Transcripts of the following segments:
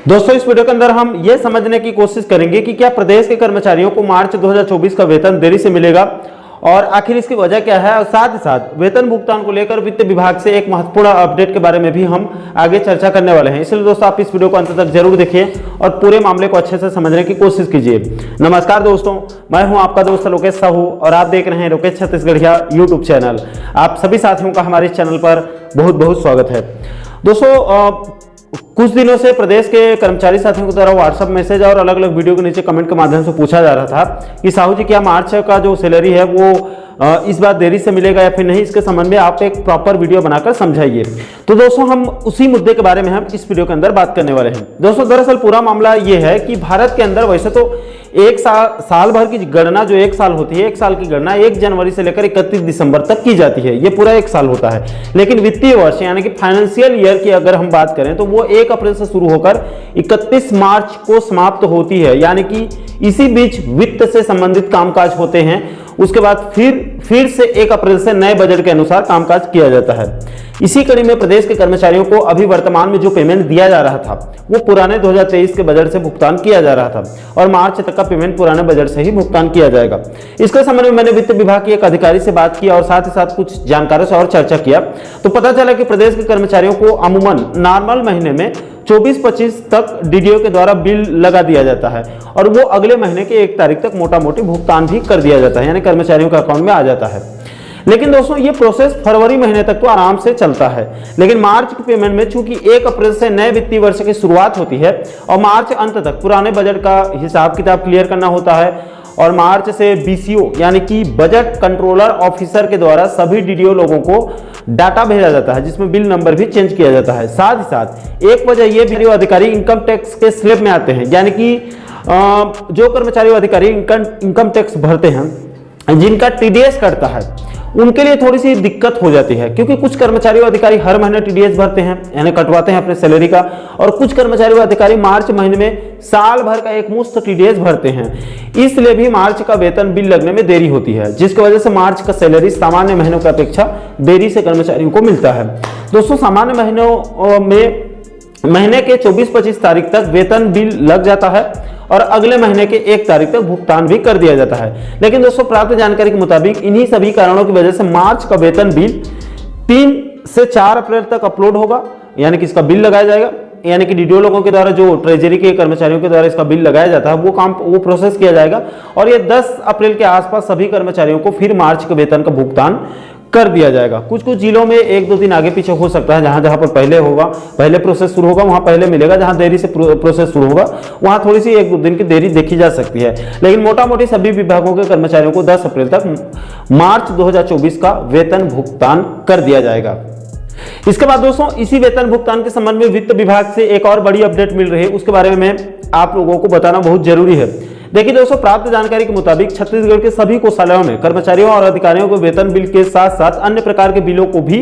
दोस्तों इस वीडियो के अंदर हम ये समझने की कोशिश करेंगे कि क्या प्रदेश के कर्मचारियों को मार्च 2024 का वेतन देरी से मिलेगा और आखिर इसकी वजह क्या है, और साथ ही साथ वेतन भुगतान को लेकर वित्त विभाग से एक महत्वपूर्ण अपडेट के बारे में भी हम आगे चर्चा करने वाले हैं। इसलिए दोस्तों आप इस वीडियो को अंत तक जरूर देखिए और पूरे मामले को अच्छे से समझने की कोशिश कीजिए। नमस्कार दोस्तों, मैं हूं आपका दोस्त लोकेश साहू और आप देख रहे हैं लोकेश छत्तीसगढ़िया यूट्यूब चैनल। आप सभी साथियों का हमारे इस चैनल पर बहुत बहुत स्वागत है। दोस्तों कुछ दिनों से प्रदेश के कर्मचारी साथियों के द्वारा व्हाट्सएप मैसेज और अलग अलग वीडियो के नीचे कमेंट के माध्यम से पूछा जा रहा था कि साहू जी क्या मार्च का जो सैलरी है वो इस बार देरी से मिलेगा या फिर नहीं, इसके संबंध में आप एक प्रॉपर वीडियो बनाकर समझाइए। तो दोस्तों हम उसी मुद्दे के बारे में हम इस वीडियो के अंदर बात करने वाले हैं। दोस्तों दरअसल पूरा मामला ये है कि भारत के अंदर वैसे तो एक साल भर की गणना जो एक साल होती है, एक साल की गणना 1 जनवरी से लेकर 31 दिसंबर तक की जाती है। ये पूरा एक साल होता है, लेकिन वित्तीय वर्ष यानी कि फाइनेंशियल ईयर की अगर हम बात करें तो वो 1 अप्रैल से शुरू होकर 31 मार्च को समाप्त होती है। यानी कि इसी बीच वित्त से संबंधित कामकाज होते हैं। उसके बाद फिर से 1 अप्रैल से नए बजट के अनुसार कामकाज किया जाता है। इसी कड़ी में प्रदेश के कर्मचारियों को अभी वर्तमान में जो पेमेंट दिया जा रहा था वो पुराने 2023 के बजट से भुगतान किया जा रहा था और मार्च तक का पेमेंट पुराने बजट से ही भुगतान किया जाएगा। इसके संबंध में मैंने वित्त विभाग के एक अधिकारी से बात की और साथ ही साथ कुछ जानकारों से और चर्चा किया तो पता चला कि प्रदेश के कर्मचारियों को अमूमन नॉर्मल महीने में 24-25 तक डीडीओ के द्वारा बिल लगा दिया जाता है और वो अगले महीने के 1 तारीख तक मोटा मोटी भुगतान भी कर दिया जाता है, यानी कर्मचारियों के अकाउंट में आ जाता है। लेकिन दोस्तों ये प्रोसेस फरवरी महीने तक तो आराम से चलता है, लेकिन मार्च की पेमेंट में चूंकि 1 अप्रैल से नए वित्तीय वर्ष की शुरुआत होती है और मार्च अंत तक पुराने बजट का हिसाब किताब क्लियर करना होता है और मार्च से बीसीओ यानी कि बजट कंट्रोलर ऑफिसर के द्वारा सभी डीडीओ लोगों को डाटा भेजा जाता है जिसमें बिल नंबर भी चेंज किया जाता है। साथ ही साथ एक वजह यह भी अधिकारी इनकम टैक्स के स्लैब में आते हैं, यानी कि जो कर्मचारी अधिकारी इनकम टैक्स भरते हैं जिनका टीडीएस कटता है उनके लिए थोड़ी सी दिक्कत हो जाती है, क्योंकि कुछ कर्मचारी अधिकारी हर महीने टीडीएस भरते हैं यानी कटवाते हैं अपने सैलरी का, और कुछ कर्मचारी अधिकारी मार्च महीने में साल भर का एक मुश्त टीडीएस भरते हैं। इसलिए भी मार्च का वेतन बिल लगने में देरी होती है, जिसकी वजह से मार्च का सैलरी सामान्य महीनों की अपेक्षा देरी से कर्मचारियों को मिलता है। दोस्तों सामान्य महीनों में महीने के 24-25 तारीख तक वेतन बिल लग जाता है और अगले महीने के 1 तारीख तक भुगतान भी कर दिया जाता है। लेकिन दोस्तों प्राप्त जानकारी के मुताबिक इन्हीं सभी कारणों की वजह से मार्च का वेतन बिल 3 से 4 अप्रैल तक अपलोड होगा, यानी कि इसका बिल लगाया जाएगा, यानी कि डीडीओ लोगों के द्वारा जो ट्रेजरी के कर्मचारियों के द्वारा इसका बिल लगाया जाता है वो प्रोसेस किया जाएगा और ये 10 अप्रैल के आसपास सभी कर्मचारियों को फिर मार्च के वेतन का भुगतान कर दिया जाएगा। कुछ जिलों में 1-2 दिन आगे पीछे हो सकता है, जहां पर पहले प्रोसेस शुरू होगा वहां पहले मिलेगा, जहां देरी से प्रोसेस शुरू होगा वहां थोड़ी सी 1-2 दिन की देरी देखी जा सकती है। लेकिन मोटा मोटी सभी विभागों के कर्मचारियों को 10 अप्रैल तक मार्च 2024 का वेतन भुगतान कर दिया जाएगा। इसके बाद दोस्तों इसी वेतन भुगतान के संबंध में वित्त विभाग से एक और बड़ी अपडेट मिल रही है, उसके बारे में आप लोगों को बताना बहुत जरूरी है। देखिए दोस्तों प्राप्त जानकारी के मुताबिक छत्तीसगढ़ के सभी कोषालयों में कर्मचारियों और अधिकारियों को वेतन बिल के साथ साथ अन्य प्रकार के बिलों को भी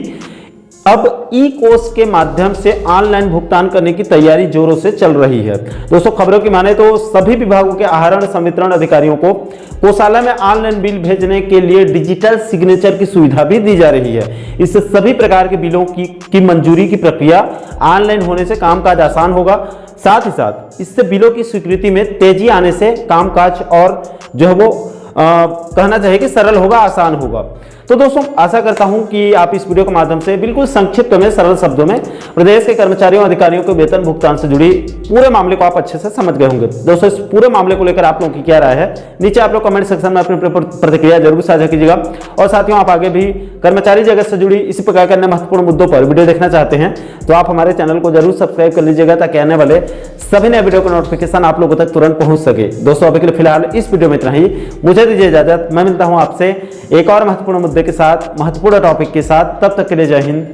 अब ई कोष के माध्यम से ऑनलाइन भुगतान करने की तैयारी जोरों से चल रही है। दोस्तों खबरों की माने तो सभी विभागों के आहरण संवितरण अधिकारियों को कोषालय में ऑनलाइन बिल भेजने के लिए डिजिटल सिग्नेचर की सुविधा भी दी जा रही है। इससे सभी प्रकार के बिलों की मंजूरी की प्रक्रिया ऑनलाइन होने से कामकाज आसान होगा। साथ ही साथ इससे बिलों की स्वीकृति में तेजी आने से कामकाज और जो है वो कहना चाहिए कि सरल होगा, आसान होगा। तो दोस्तों आशा करता हूं कि आप इस वीडियो के माध्यम से बिल्कुल संक्षिप्त में सरल शब्दों में प्रदेश के कर्मचारियों अधिकारियों के वेतन भुगतान से जुड़ी पूरे मामले को आप अच्छे से समझ गए होंगे। दोस्तों इस पूरे मामले को लेकर आप लोगों की क्या राय है नीचे आप लोग कमेंट सेक्शन में अपनी प्रतिक्रिया जरूर साझा कीजिएगा। और साथियों आप आगे भी कर्मचारी जगत से जुड़ी इसी प्रकार के अन्य महत्वपूर्ण मुद्दों पर वीडियो देखना चाहते हैं तो आप हमारे चैनल को जरूर सब्सक्राइब कर लीजिएगा, ताकि आने वाले सभी नए वीडियो का नोटिफिकेशन आप लोगों तक तुरंत पहुंच सके। दोस्तों अभी के लिए फिलहाल इस वीडियो में इतना ही, मुझे दीजिए इजाजत। मैं मिलता हूं आपसे एक और महत्वपूर्ण मुद्दे के साथ, महत्वपूर्ण टॉपिक के साथ। तब तक के लिए जय हिंद,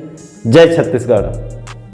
जय छत्तीसगढ़।